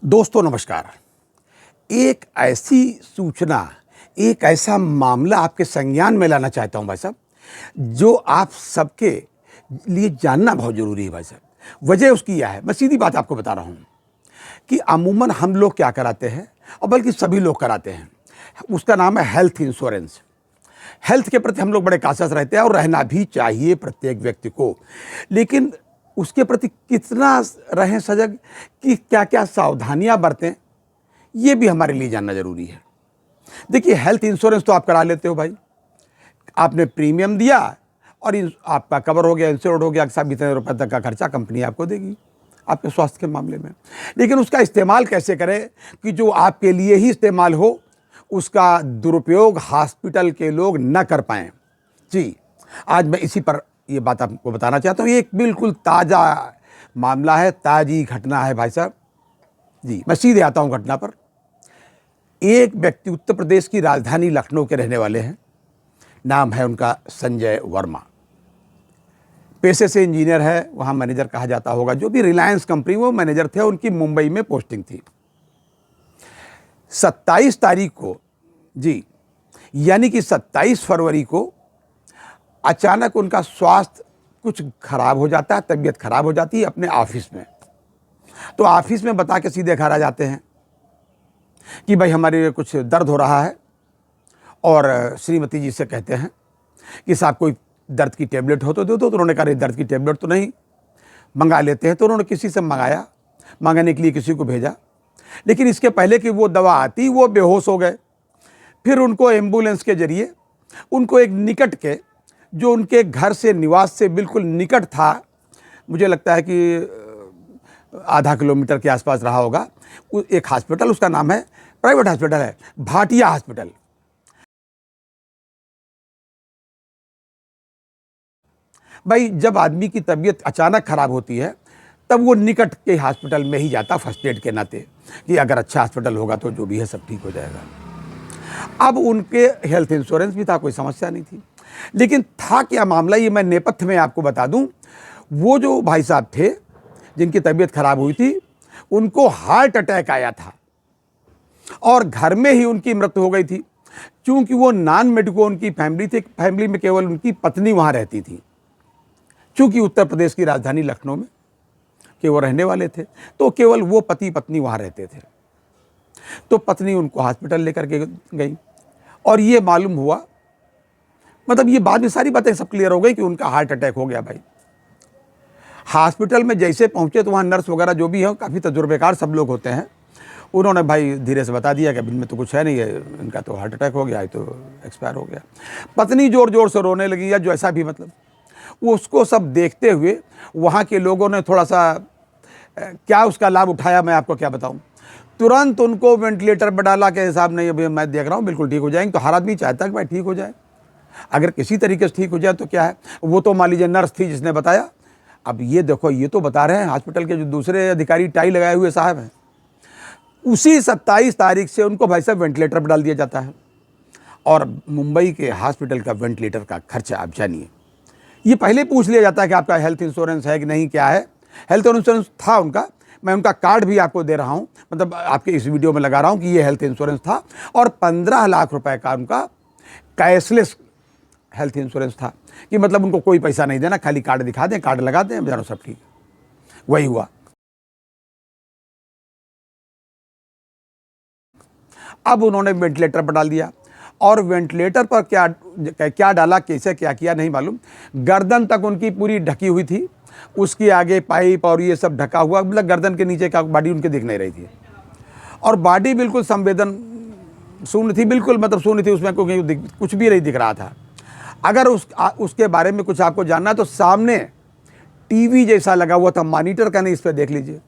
दोस्तों नमस्कार। एक ऐसी सूचना, एक ऐसा मामला आपके संज्ञान में लाना चाहता हूं भाई साहब, जो आप सबके लिए जानना बहुत ज़रूरी है भाई साहब। वजह उसकी यह है, मैं सीधी बात आपको बता रहा हूं कि अमूमन हम लोग क्या कराते हैं, और बल्कि सभी लोग कराते हैं, उसका नाम है हेल्थ इंश्योरेंस। हेल्थ के प्रति हम लोग बड़े कासस रहते हैं और रहना भी चाहिए प्रत्येक व्यक्ति को, लेकिन उसके प्रति कितना रहें सजग, कि क्या क्या सावधानियां बरतें, ये भी हमारे लिए जानना जरूरी है। देखिए, हेल्थ इंश्योरेंस तो आप करा लेते हो भाई, आपने प्रीमियम दिया और आपका कवर हो गया, इंश्योर्ड हो गया, सब इतने रुपए तक का खर्चा कंपनी आपको देगी आपके स्वास्थ्य के मामले में। लेकिन उसका इस्तेमाल कैसे करें कि जो आपके लिए ही इस्तेमाल हो, उसका दुरुपयोग हॉस्पिटल के लोग न कर पाएं। जी, आज मैं इसी पर ये बात आपको बताना चाहता हूँ। ये एक बिल्कुल ताज़ा मामला है, ताज़ी घटना है भाई साहब। जी, मैं सीधे आता हूँ घटना पर। एक व्यक्ति उत्तर प्रदेश की राजधानी लखनऊ के रहने वाले हैं। नाम है उनका संजय वर्मा। पेशे से इंजीनियर है, वहाँ मैनेजर कहा जाता होगा। जो भी रिलायंस कंपनी वो मैनेजर थे, उनकी मुंबई में पोस्टिंग थी। 27 तारीख को, जी यानी कि 27 फरवरी को अचानक उनका स्वास्थ्य कुछ खराब हो जाता है, तबीयत खराब हो जाती है अपने ऑफिस में। तो ऑफिस में बता के सीधे घर आ जाते हैं कि भाई हमारे कुछ दर्द हो रहा है, और श्रीमती जी से कहते हैं कि साहब कोई दर्द की टेबलेट हो तो दो। तो उन्होंने कहा दर्द की टेबलेट तो नहीं, मंगा लेते हैं। तो उन्होंने किसी से मंगाया, मंगाने के लिए किसी को भेजा, लेकिन इसके पहले कि वो दवा आती वो बेहोश हो गए। फिर उनको एम्बुलेंस के जरिए उनको एक निकट के, जो उनके घर से, निवास से बिल्कुल निकट था, मुझे लगता है कि आधा किलोमीटर के आसपास रहा होगा, एक हॉस्पिटल, उसका नाम है, प्राइवेट हॉस्पिटल है, भाटिया हॉस्पिटल। भाई जब आदमी की तबीयत अचानक खराब होती है, तब वो निकट के हॉस्पिटल में ही जाता फर्स्ट एड के नाते, कि अगर अच्छा हॉस्पिटल होगा तो जो भी है सब ठीक हो जाएगा। अब उनके हेल्थ इंश्योरेंस भी था, कोई समस्या नहीं थी। लेकिन था क्या मामला, ये मैं नेपथ्य में आपको बता दूं। वो जो भाई साहब थे जिनकी तबीयत खराब हुई थी, उनको हार्ट अटैक आया था और घर में ही उनकी मृत्यु हो गई थी। क्योंकि वो नॉन मेडिको उनकी फैमिली थी, फैमिली में केवल उनकी पत्नी वहां रहती थी। चूंकि उत्तर प्रदेश की राजधानी लखनऊ में के वो रहने वाले थे, तो केवल वो पति पत्नी वहां रहते थे। तो पत्नी उनको हॉस्पिटल लेकर के गई और ये मालूम हुआ, मतलब ये बाद में सारी बातें सब क्लियर हो गई कि उनका हार्ट अटैक हो गया। भाई हॉस्पिटल में जैसे पहुंचे तो वहाँ नर्स वगैरह जो भी है, काफ़ी तजुर्बेकार सब लोग होते हैं, उन्होंने भाई धीरे से बता दिया कि इनमें तो कुछ है नहीं है, इनका तो हार्ट अटैक हो गया है, तो एक्सपायर हो गया। पत्नी जोर जोर से रोने लगी या जो ऐसा भी, मतलब उसको सब देखते हुए वहाँ के लोगों ने थोड़ा सा क्या उसका लाभ उठाया, मैं आपको क्या बताऊँ। तुरंत उनको वेंटिलेटर पर डाला के हिसाब नहीं, अभी मैं देख रहा हूँ बिल्कुल ठीक हो जाएंगे। तो हर आदमी चाहता है कि भाई ठीक हो जाए, अगर किसी तरीके से ठीक हो जाए तो क्या है। वो तो मान लीजिए नर्स थी जिसने बताया। अब ये देखो, ये तो बता रहे हैं हॉस्पिटल के जो दूसरे अधिकारी टाई लगाए हुए साहब हैं, उसी 27 तारीख से उनको भाई साहब वेंटिलेटर पर डाल दिया जाता है। और मुंबई के हॉस्पिटल का वेंटिलेटर का खर्चा आप जानिए, ये पहले पूछ लिया जाता है कि आपका हेल्थ इंश्योरेंस है कि नहीं, क्या है। हेल्थ इंश्योरेंस था उनका, मैं उनका कार्ड भी आपको दे रहा हूँ, मतलब आपके इस वीडियो में लगा रहा हूँ कि ये हेल्थ इंश्योरेंस था। और 15 लाख रुपए का उनका कैशलेस हेल्थ इंश्योरेंस था, कि मतलब उनको कोई पैसा नहीं देना, खाली कार्ड दिखा दें, कार्ड लगा दें, जानो सब ठीक। वही हुआ। अब उन्होंने वेंटिलेटर पर डाल दिया, और वेंटिलेटर पर क्या क्या डाला, कैसे क्या किया नहीं मालूम। गर्दन तक उनकी पूरी ढकी हुई थी, उसके आगे पाइप और ये सब ढका हुआ, मतलब गर्दन के नीचे का बॉडी उनके दिख नहीं रही थी। और बॉडी बिल्कुल संवेदन शून्य थी, बिल्कुल मतलब शून्य थी, उसमें कुछ भी नहीं दिख रहा था। अगर उसके बारे में कुछ आपको जानना है तो सामने टीवी जैसा लगा हुआ था, मॉनिटर का नहीं, इस पर देख लीजिए।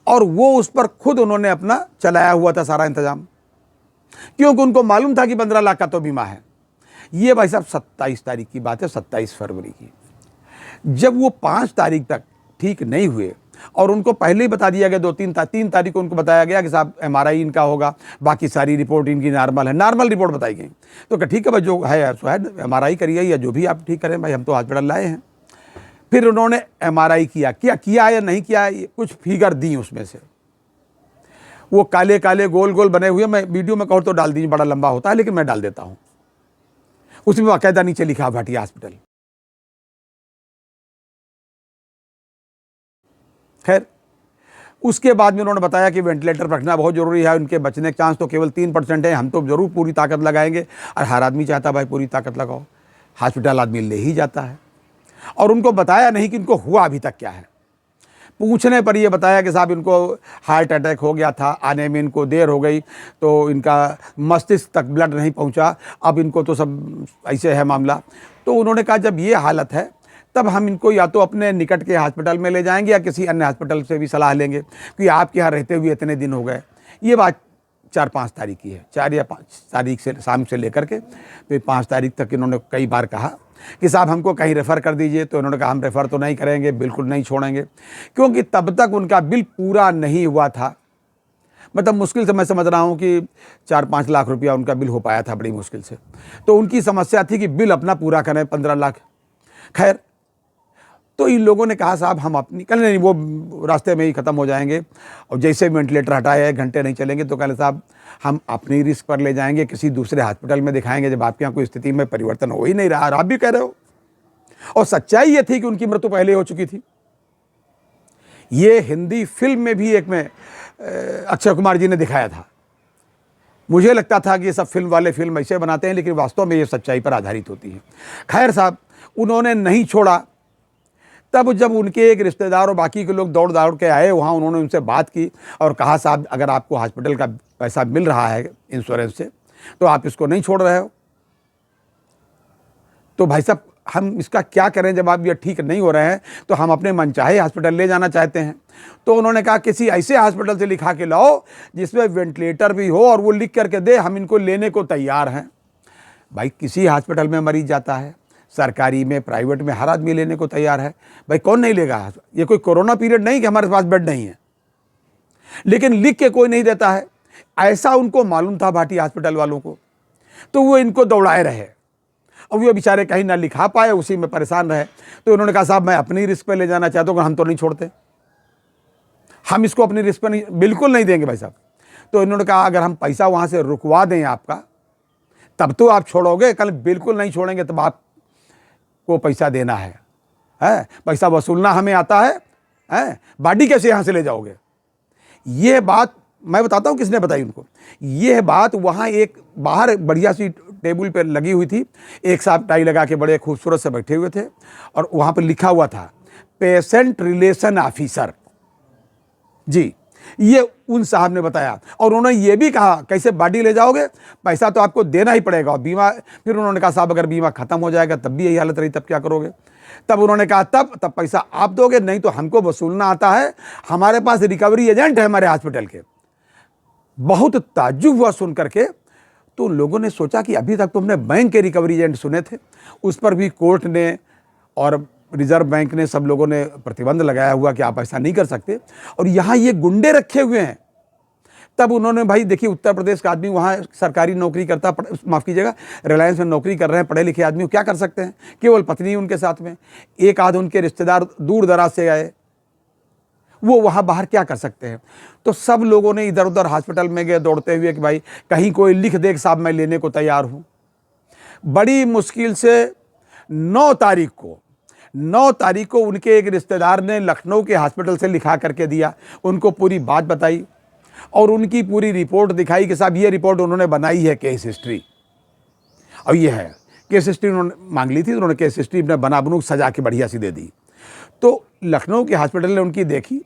और वो उस पर खुद उन्होंने अपना चलाया हुआ था सारा इंतजाम, क्योंकि उनको मालूम था कि 15 लाख का तो बीमा है। ये भाई साहब 27 तारीख की बात है, 27 फरवरी की। जब वो 5 तारीख तक ठीक नहीं हुए, और उनको पहले ही बता दिया गया, 3 तारीख को उनको बताया गया कि साहब MRI इनका होगा, बाकी सारी रिपोर्ट इनकी नॉर्मल है, नॉर्मल रिपोर्ट बताई गई। तो क्या ठीक है भाई, जो है सो है, MRI करिए या जो भी आप ठीक करें भाई, हम तो हॉस्पिटल लाए हैं। फिर उन्होंने MRI किया, क्या किया या नहीं किया, कुछ फिगर दी उसमें से। वो काले काले गोल गोल बने हुए, मैं वीडियो में कहूँ तो डाल दीजिए, बड़ा लंबा होता है लेकिन मैं डाल देता हूँ। उसमें बाकायदा नीचे लिखा भाटिया हॉस्पिटल। खैर, उसके बाद में उन्होंने बताया कि वेंटिलेटर पर रखना बहुत ज़रूरी है, उनके बचने के चांस तो केवल 3% है, हम तो ज़रूर पूरी ताकत लगाएंगे। और हर आदमी चाहता है भाई पूरी ताकत लगाओ, हॉस्पिटल आदमी ले ही जाता है। और उनको बताया नहीं कि इनको हुआ अभी तक क्या है। पूछने पर ये बताया कि साहब इनको हार्ट अटैक हो गया था, आने में इनको देर हो गई तो इनका मस्तिष्क तक ब्लड नहीं पहुंचा, अब इनको तो सब ऐसे है मामला। तो उन्होंने कहा जब ये हालत है तब हम इनको या तो अपने निकट के हॉस्पिटल में ले जाएंगे या किसी अन्य हॉस्पिटल से भी सलाह लेंगे, क्योंकि आपके यहाँ रहते हुए इतने दिन हो गए। ये बात 4-5 तारीख की है, 4 या 5 तारीख से शाम से लेकर के फिर 5 तारीख तक इन्होंने कई बार कहा कि साहब हमको कहीं रेफ़र कर दीजिए। तो इन्होंने कहा हम रेफ़र तो नहीं करेंगे, बिल्कुल नहीं छोड़ेंगे, क्योंकि तब तक उनका बिल पूरा नहीं हुआ था। मतलब मुश्किल से मैं समझ रहा हूँ कि 4-5 लाख रुपया उनका बिल हो पाया था, बड़ी मुश्किल से। तो उनकी समस्या थी कि बिल अपना पूरा करें 15 लाख। खैर, तो इन लोगों ने कहा साहब हम अपनी कल नहीं, वो रास्ते में ही ख़त्म हो जाएंगे, और जैसे वेंटिलेटर हटाए 1 घंटे नहीं चलेंगे तो कल साहब हम अपनी रिस्क पर ले जाएंगे, किसी दूसरे हॉस्पिटल में दिखाएंगे जब आपके यहाँ कोई स्थिति में परिवर्तन हो ही नहीं रहा। और आप भी कह रहे हो, और सच्चाई ये थी कि उनकी मृत्यु पहले हो चुकी थी। ये हिंदी फिल्म में भी एक में अक्षय कुमार जी ने दिखाया था। मुझे लगता था कि ये सब फिल्म वाले फिल्म ऐसे बनाते हैं, लेकिन वास्तव में ये सच्चाई पर आधारित होती है। खैर साहब, उन्होंने नहीं छोड़ा। तब जब उनके एक रिश्तेदार और बाकी के लोग दौड़ दौड़ के आए वहाँ, उन्होंने उनसे बात की और कहा साहब अगर आपको हॉस्पिटल का पैसा मिल रहा है इंश्योरेंस से तो आप इसको नहीं छोड़ रहे हो। तो भाई साहब हम इसका क्या करें, जब आप ये ठीक नहीं हो रहे हैं तो हम अपने मनचाहे हॉस्पिटल ले जाना चाहते हैं। तो उन्होंने कहा किसी ऐसे हॉस्पिटल से लिखा के लाओ जिसमें वेंटिलेटर भी हो और वो लिख करके दे, हम इनको लेने को तैयार हैं। भाई किसी हॉस्पिटल में मरीज जाता है, सरकारी में, प्राइवेट में, हर आदमी लेने को तैयार है। भाई कौन नहीं लेगा? ये कोई कोरोना पीरियड नहीं कि हमारे पास बेड नहीं है, लेकिन लिख के कोई नहीं देता है। ऐसा उनको मालूम था भाटिया हॉस्पिटल वालों को, तो वो इनको दौड़ाए रहे और वो बेचारे कहीं ना लिखा पाए, उसी में परेशान रहे। तो उन्होंने कहा साहब मैं अपनी रिस्क पे ले जाना चाहता हूँ, हम तो नहीं छोड़ते, हम इसको अपनी रिस्क पे नहीं, बिल्कुल नहीं देंगे भाई साहब। तो इन्होंने कहा अगर हम पैसा वहाँ से रुकवा दें आपका तब तो आप छोड़ोगे, कल बिल्कुल नहीं छोड़ेंगे तब आप को पैसा देना है, पैसा वसूलना हमें आता है, बॉडी कैसे यहाँ से ले जाओगे? ये बात मैं बताता हूँ किसने बताई उनको। ये बात वहाँ एक बाहर बढ़िया सी टेबल पे लगी हुई थी, एक साहब टाई लगा के बड़े खूबसूरत से बैठे हुए थे और वहाँ पर लिखा हुआ था पेशेंट रिलेशन ऑफिसर जी। ये उन साहब ने बताया और उन्होंने ये भी कहा कैसे बॉडी ले जाओगे, पैसा तो आपको देना ही पड़ेगा। और बीमा, फिर उन्होंने कहा साहब अगर बीमा खत्म हो जाएगा तब भी यही हालत रही तब क्या करोगे? तब उन्होंने कहा तब पैसा आप दोगे, नहीं तो हमको वसूलना आता है, हमारे पास रिकवरी एजेंट है हमारे हॉस्पिटल के। बहुत ताज्जुब हुआ सुन करके। तो लोगों ने सोचा कि अभी तक तो हमने बैंक के रिकवरी एजेंट सुने थे, उस पर भी कोर्ट ने और रिजर्व बैंक ने, सब लोगों ने प्रतिबंध लगाया हुआ कि आप ऐसा नहीं कर सकते, और यहाँ ये गुंडे रखे हुए हैं। तब उन्होंने भाई देखिए उत्तर प्रदेश का आदमी वहाँ सरकारी नौकरी करता, माफ़ कीजिएगा रिलायंस में नौकरी कर रहे हैं, पढ़े लिखे आदमी क्या कर सकते हैं? केवल पत्नी उनके साथ में, एक आध उनके रिश्तेदार दूर दराज से आए, वो वहाँ बाहर क्या कर सकते हैं? तो सब लोगों ने इधर उधर हॉस्पिटल में गए दौड़ते हुए कि भाई कहीं कोई लिख दे साहब मैं लेने को तैयार हूँ। बड़ी मुश्किल से 9 तारीख को उनके एक रिश्तेदार ने लखनऊ के हॉस्पिटल से लिखा करके दिया, उनको पूरी बात बताई और उनकी पूरी रिपोर्ट दिखाई कि साहब ये रिपोर्ट उन्होंने बनाई है केस हिस्ट्री, और ये है केस हिस्ट्री। उन्होंने मांग ली थी, उन्होंने केस हिस्ट्री अपने बना बनू सजा के बढ़िया सी दे दी। तो लखनऊ के हॉस्पिटल ने उनकी देखी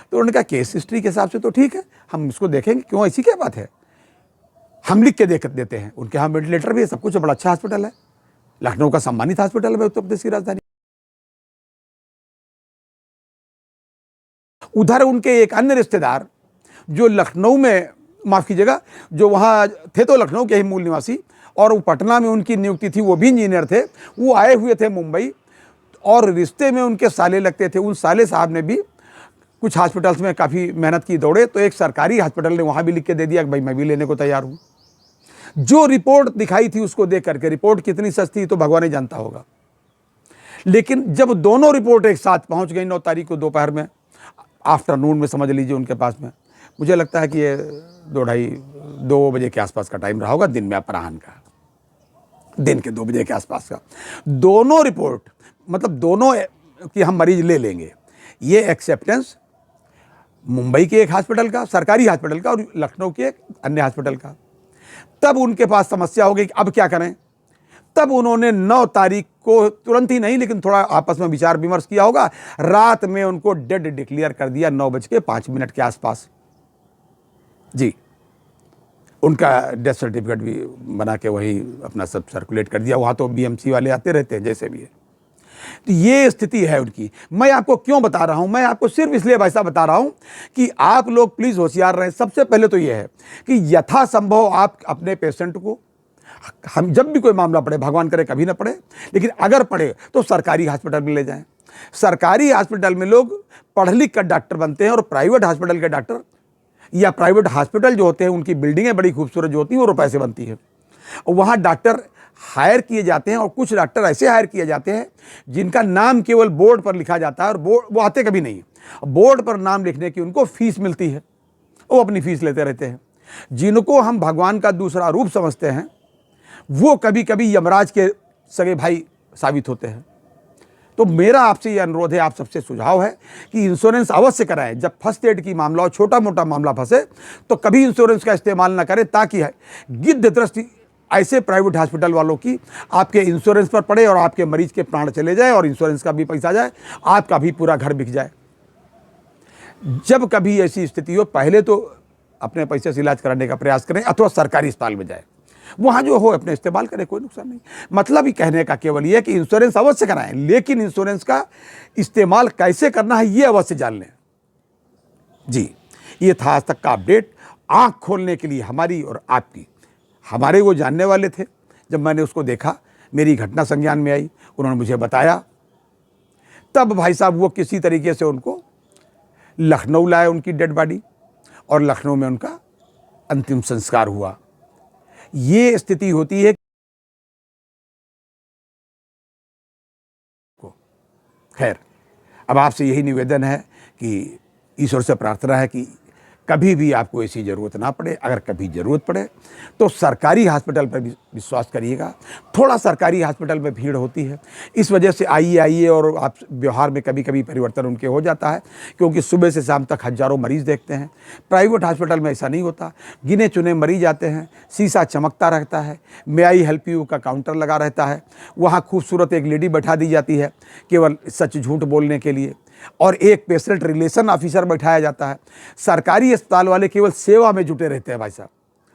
तो उन्होंने कहा केस हिस्ट्री के हिसाब से तो ठीक है, हम इसको देखेंगे, क्यों ऐसी क्या बात है, हम लिख के देख देते हैं। उनके यहाँ वेंटिलेटर भी है, सब कुछ, बड़ा अच्छा हॉस्पिटल है, लखनऊ का सम्मानित हॉस्पिटल है उत्तर प्रदेश की राजधानी। उधर उनके एक अन्य रिश्तेदार जो लखनऊ में, माफ़ कीजिएगा, जो वहाँ थे तो लखनऊ के ही मूल निवासी और वो पटना में उनकी नियुक्ति थी, वो भी इंजीनियर थे, वो आए हुए थे मुंबई और रिश्ते में उनके साले लगते थे। उन साले साहब ने भी कुछ हॉस्पिटल्स में काफ़ी मेहनत की, दौड़े, तो एक सरकारी हॉस्पिटल ने वहाँ भी लिख के दे दिया कि भाई मैं भी लेने को तैयार हूँ। जो रिपोर्ट दिखाई थी उसको देख करके, रिपोर्ट कितनी सस्ती तो भगवान ही जानता होगा, लेकिन जब दोनों रिपोर्ट एक साथ पहुँच गई 9 तारीख को दोपहर में, आफ्टरनून में समझ लीजिए उनके पास में, मुझे लगता है कि ये 2 के आसपास का टाइम रहा होगा, दिन में अपराह्न का, दिन के 2 बजे के आसपास का। दोनों रिपोर्ट, मतलब दोनों कि हम मरीज ले लेंगे, ये एक्सेप्टेंस मुंबई के एक हॉस्पिटल का, सरकारी हॉस्पिटल का, और लखनऊ के एक अन्य हॉस्पिटल का। तब उनके पास समस्या हो गई कि अब क्या करें। तब उन्होंने 9 तारीख को, तुरंत ही नहीं लेकिन थोड़ा आपस में विचार विमर्श किया होगा, रात में उनको डेड डिक्लेयर कर दिया 9:05 के आसपास। जी, उनका डेथ सर्टिफिकेट भी बना के वही अपना सब सर्कुलेट कर दिया। वहाँ तो बीएमसी वाले आते रहते हैं जैसे भी है। तो ये स्थिति है उनकी। मैं आपको क्यों बता रहा हूं, मैं आपको सिर्फ इसलिए वैसा बता रहा हूं कि आप लोग प्लीज होशियार रहें। सबसे पहले तो यह है कि यथासंभव आप अपने पेशेंट को, हम जब भी कोई मामला पड़े, भगवान करे कभी ना पड़े, लेकिन अगर पड़े तो सरकारी हॉस्पिटल में ले जाएं। सरकारी हॉस्पिटल में लोग पढ़ लिख कर डॉक्टर बनते हैं, और प्राइवेट हॉस्पिटल के डॉक्टर या प्राइवेट हॉस्पिटल जो होते हैं उनकी बिल्डिंगें बड़ी खूबसूरत जो होती हैं वो रुपए से बनती है, और वहाँ डॉक्टर हायर किए जाते हैं। और कुछ डॉक्टर ऐसे हायर किए जाते हैं जिनका नाम केवल बोर्ड पर लिखा जाता है, और बोर्ड वो आते कभी नहीं। बोर्ड पर नाम लिखने की उनको फीस मिलती है, वो अपनी फीस लेते रहते हैं। जिनको हम भगवान का दूसरा रूप समझते हैं वो कभी कभी यमराज के सगे भाई साबित होते हैं। तो मेरा आपसे ये अनुरोध है, आप सबसे सुझाव है कि इंश्योरेंस अवश्य कराएं। जब फर्स्ट एड की मामला हो, छोटा मोटा मामला फंसे तो कभी इंश्योरेंस का इस्तेमाल ना करें, ताकि गिद्ध दृष्टि ऐसे प्राइवेट हॉस्पिटल वालों की आपके इंश्योरेंस पर पड़े और आपके मरीज के प्राण चले जाए और इंश्योरेंस का भी पैसा जाए, आपका भी पूरा घर बिक जाए। जब कभी ऐसी स्थिति हो, पहले तो अपने पैसे से इलाज कराने का प्रयास करें, अथवा सरकारी अस्पताल में जाए, वहाँ जो हो अपने इस्तेमाल करें, कोई नुकसान नहीं। मतलब ही कहने का केवल ये कि इंश्योरेंस अवश्य कराएं, लेकिन इंश्योरेंस का इस्तेमाल कैसे करना है ये अवश्य जान लें। जी, ये था आज तक का अपडेट। आँख खोलने के लिए हमारी और आपकी, हमारे वो जानने वाले थे, जब मैंने उसको देखा, मेरी घटना संज्ञान में आई, उन्होंने मुझे बताया, तब भाई साहब वो किसी तरीके से उनको लखनऊ लाए, उनकी डेड बॉडी, और लखनऊ में उनका अंतिम संस्कार हुआ। ये स्थिति होती है। खैर, अब आपसे यही निवेदन है कि ईश्वर से प्रार्थना है कि कभी भी आपको ऐसी ज़रूरत ना पड़े। अगर कभी ज़रूरत पड़े तो सरकारी हॉस्पिटल पर भी विश्वास करिएगा। थोड़ा सरकारी हॉस्पिटल में भीड़ होती है, इस वजह से आइए और आप व्यवहार में कभी कभी परिवर्तन उनके हो जाता है, क्योंकि सुबह से शाम तक हज़ारों मरीज़ देखते हैं। प्राइवेट हॉस्पिटल में ऐसा नहीं होता, गिने चुने मरीज आते हैं, शीशा चमकता रहता है, मे आई हेल्प यू का काउंटर लगा रहता है, वहाँ खूबसूरत एक लेडी बैठा दी जाती है केवल सच झूठ बोलने के लिए, और एक पेशेंट रिलेशन ऑफिसर बैठाया जाता है। सरकारी अस्पताल वाले केवल सेवा में जुटे रहते हैं भाई साहब,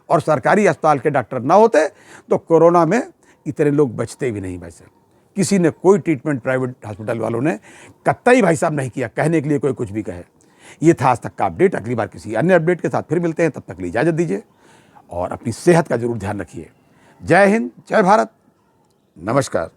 और सरकारी अस्पताल के डॉक्टर ना होते तो कोरोना में इतने लोग बचते भी नहीं भाई साहब। किसी ने कोई ट्रीटमेंट प्राइवेट हॉस्पिटल वालों ने कतई भाई साहब नहीं किया, कहने के लिए कोई कुछ भी कहे। ये था आज तक का अपडेट। अगली बार किसी अन्य अपडेट के साथ फिर मिलते हैं, तब तक के लिए इजाज़त दीजिए और अपनी सेहत का जरूर ध्यान रखिए। जय हिंद, जय भारत, नमस्कार।